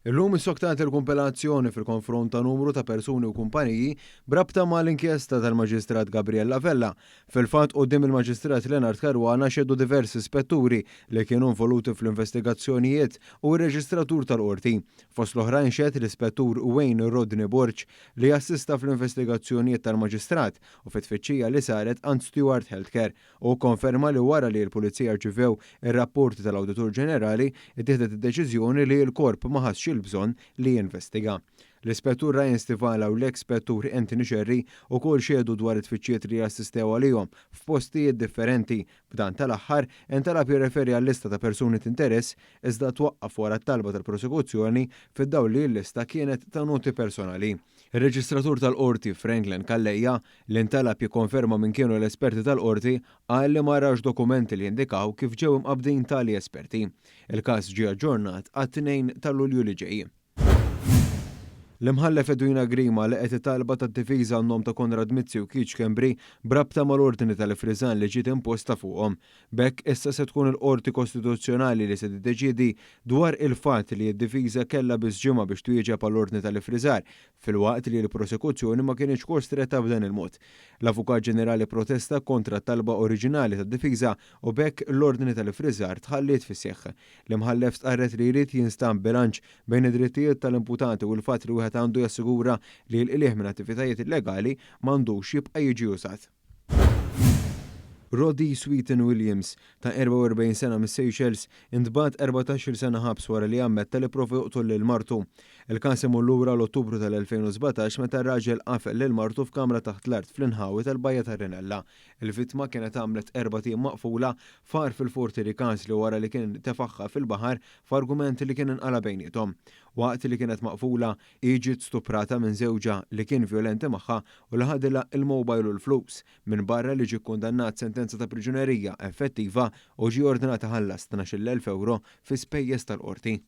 Illum is-soktat il-kumpilazzjoni fil-konfront ta' numru ta' persuni u kumpaniji brabta mal-inkjesta tal-Maġistrat Gabriella Vella. Fil-fatt quddiem il-Maġistrat Lenart Karwana xedu diversi spetturi li kienu involuti fl-investigazzjonijiet u r-reġistratur tal-qorti. Fost l-oħrajn xed l-ispettur Wayne Rodney Borch li assista fl-investigazzjonijiet tal-Maġistrat u fit-tfittxija li saret Ant Stewart Healthcare u konferma li wara li l-Pulizija rċivew ir-rapporti tal-Awditur Ġenerali ittieħdet id-deċiżjoni li l-korp ma ħassx il-bżonn li jinvestiga. L-Ispettur Ryan Stivala u l-Ekspettur Anthony Sherry ukoll xiedu dwar it-tfittxijiet li jassistew għalihom f'postijiet differenti. B'dan tal-aħħar intalab jirreferi għall-lista ta' persuni t'interess iżda twaqqaf wara t-talba tal-prosekuzzjoni fid-dawl li l-lista kienet ta' noti personali. Ir-Reġistratur tal-Qorti Franklin Kalleja li intalab jikkonferma min kienu l-esperti tal-Qorti qal li ma rax dokumenti li jindikaw kif ġew imqabdin tali esperti. Il-każ ġie aġġornat għat-2 ta' Lulju li ġej. L-imħallef Edwina Grima li qed talba tad-difiża għan-nom ta' Konrad Mizzi u Keith Schembri brabta mal-ordni tal-Ifriżan li ġiet imposta fuqhom. B'hekk issa se tkun il-Qorti Kostituzzjonali li se tiddeċiedi dwar il-fatt li d-difiża kellha biss ġimgħa biex twieġeb għall-ordni tal-Ifriżar filwaqt li l-prosekuzzjoni ma kienx kostretta b'dan il-mod. L-Avukat Ġenerali protesta kontra t-talba oriġinali tad-difiża u b'hekk l-ordni tal-Ifriżar tħalliet fis-seħħ. L-imħallef stqarret li jrid jinstab bilanċ bejn id-drittijiet tal-imputati u l-fatt li għandu jassigura li l-qlieħ minn attivitajiet illegali m'għandux jibqa' jiġi użat. Roddy Sweeten Williams ta' 44 sena mis-Seychelles intbagħat 14 sena ħabs wara li ammetta li provi joqtol lil martu. Il-każ imur lura l-Ottubru tal-2017 meta r-raġel qafel lil martu f'kamra taħt l-art fl-inħawi tal-Bajja tar-Rinella. Il-vittma kienet għamlet 4 tiem maqfula far fil-Forti Ricans li wara li kien tefaħħa fil-baħar f'argumenti li kien inqala bejniethom. Waqt li kienet maqfula ġiet stuprata minn żewġa li kien vjolenti magħha u li ħadilha il-mobile u l-flus. Minn barra li ġie kkundannat sentenza ta' priġunerija effettiva u ġie ordinata ħallas 12,000 euro fi spejjeż tal-qorti.